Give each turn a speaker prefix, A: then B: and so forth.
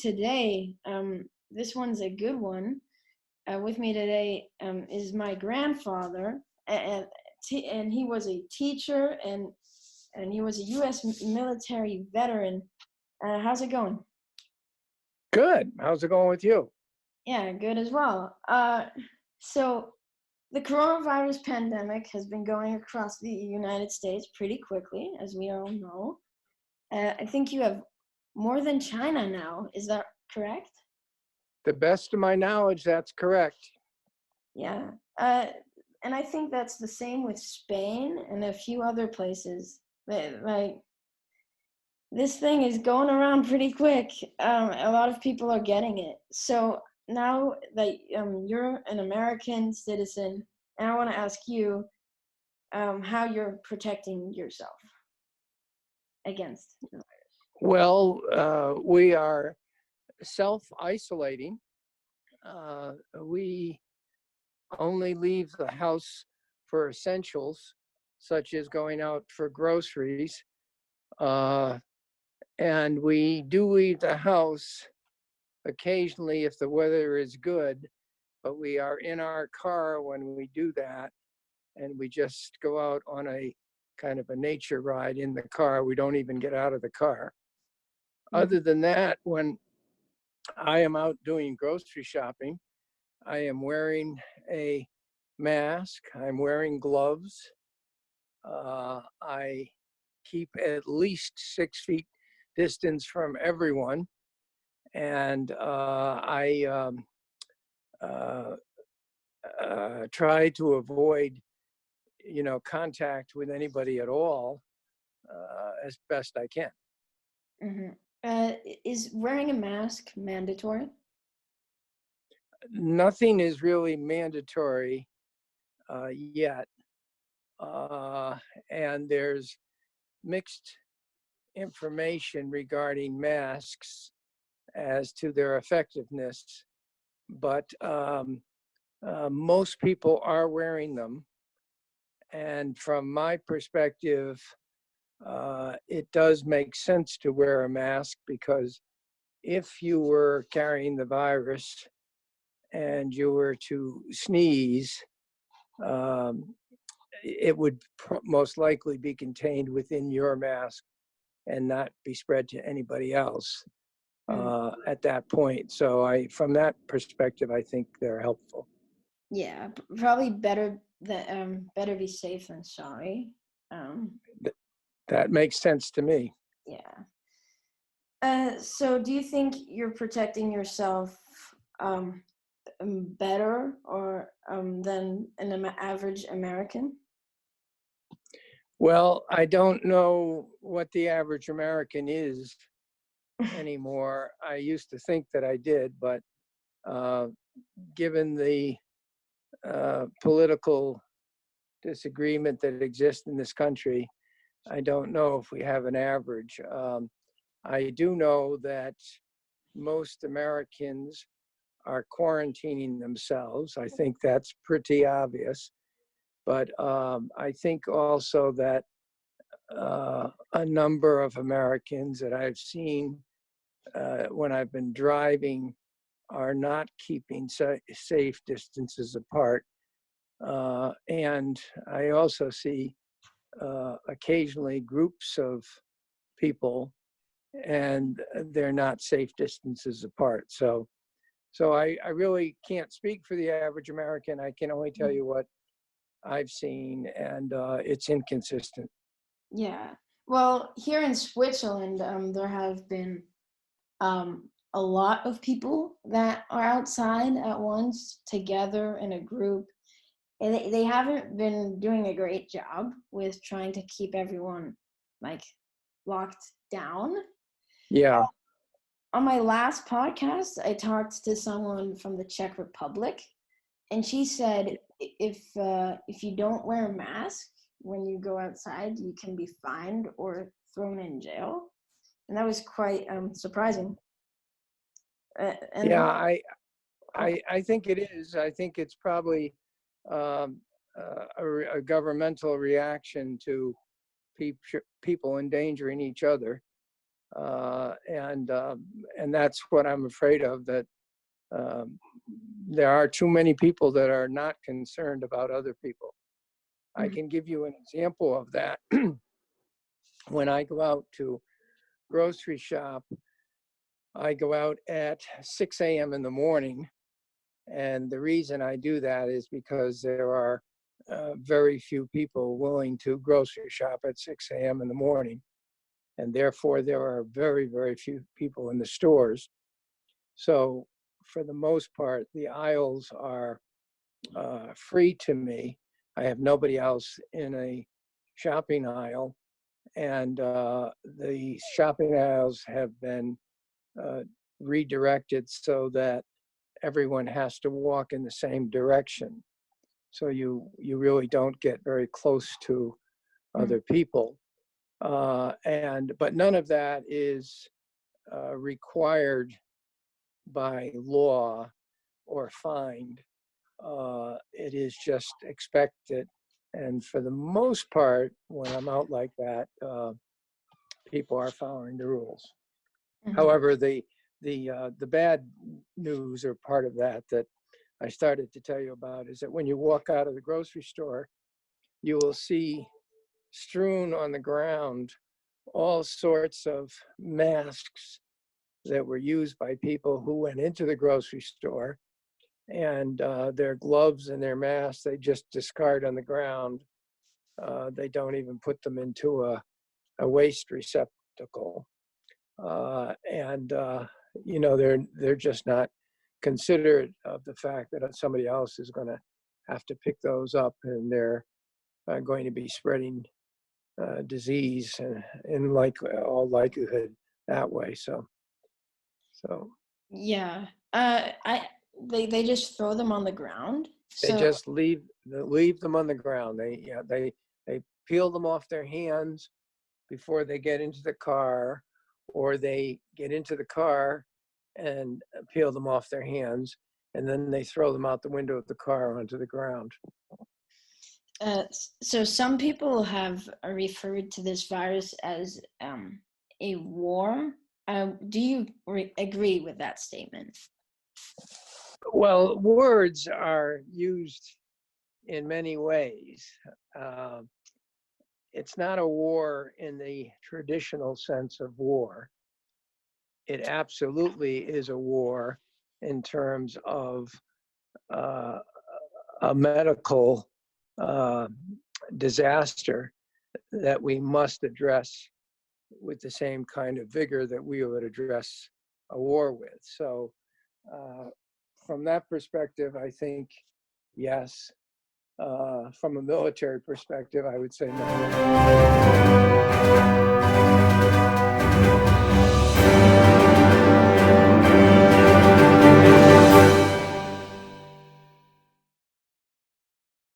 A: today, this one's a good one. With me today is my grandfather, and he was a teacher, and he was a U.S. military veteran. How's it going?
B: Good. How's it going with you?
A: Yeah, good as well. So the coronavirus pandemic has been going across the United States pretty quickly, as we all know. I think you have more than China now. Is that correct?
B: The best of my knowledge, that's correct.
A: Yeah. And I think that's the same with Spain and a few other places. Like, this thing is going around pretty quick. A lot of people are getting it. So now that you're an American citizen, and I want to ask you how you're protecting yourself against the virus.
B: Well, we are self-isolating. We only leave the house for essentials, such as going out for groceries. And we do leave the house occasionally if the weather is good, but we are in our car when we do that. And we just go out on a kind of a nature ride in the car. We don't even get out of the car. Other than that, when I am out doing grocery shopping, I am wearing a mask, I'm wearing gloves. I keep at least 6 feet distance from everyone. And I try to avoid, contact with anybody at all as best I can.
A: Mm-hmm. Is wearing a mask mandatory?
B: Nothing is really mandatory yet. And there's mixed information regarding masks as to their effectiveness, but most people are wearing them. And from my perspective, it does make sense to wear a mask, because if you were carrying the virus and you were to sneeze, it would most likely be contained within your mask and not be spread to anybody else at that point. So from that perspective, I think they're helpful.
A: Yeah, probably better be safe than sorry.
B: That makes sense to me.
A: Yeah. So do you think you're protecting yourself better or than an average American?
B: Well, I don't know what the average American is anymore. I used to think that I did, but given the political disagreement that exists in this country, I don't know if we have an average. I do know that most Americans are quarantining themselves. I think that's pretty obvious. But I think also that a number of Americans that I've seen when I've been driving are not keeping safe distances apart. And I also see occasionally groups of people, and they're not safe distances apart. So I really can't speak for the average American. I can only tell you what I've seen, and it's inconsistent.
A: Yeah. Well, here in Switzerland, there have been a lot of people that are outside at once together in a group. And they haven't been doing a great job with trying to keep everyone like locked down.
B: Yeah.
A: On my last podcast, I talked to someone from the Czech Republic, and she said if you don't wear a mask when you go outside, you can be fined or thrown in jail, and that was quite surprising.
B: Yeah, I think it is. I think it's probably a governmental reaction to people endangering each other. And that's what I'm afraid of, that um, there are too many people that are not concerned about other people. I can give you an example of that. When I go out to grocery shop, I go out at 6 a.m. in the morning. And the reason I do that is because there are very few people willing to grocery shop at 6 a.m. in the morning. And therefore, there are very, very few people in the stores. So for the most part, the aisles are free to me. I have nobody else in a shopping aisle. And the shopping aisles have been redirected so that everyone has to walk in the same direction. So you really don't get very close to other people. But none of that is required by law or fined. It is just expected. And for the most part, when I'm out like that, people are following the rules. However, the bad news, or part of that I started to tell you about, is that when you walk out of the grocery store, you will see strewn on the ground all sorts of masks that were used by people who went into the grocery store, and their gloves and their masks, they just discard on the ground. They don't even put them into a waste receptacle. They're just not considerate of the fact that somebody else is going to have to pick those up, and they're going to be spreading disease in all likelihood that way. So
A: Yeah. They just throw them on the ground.
B: they just leave them on the ground. They peel them off their hands before they get into the car, or they get into the car and peel them off their hands, and then they throw them out the window of the car onto the ground.
A: So some people have referred to this virus as a war. Do you agree with that statement?
B: Well, words are used in many ways. It's not a war in the traditional sense of war. It absolutely is a war in terms of a medical disaster that we must address with the same kind of vigor that we would address a war with. So from that perspective, I think, yes. From a military perspective, I would say no.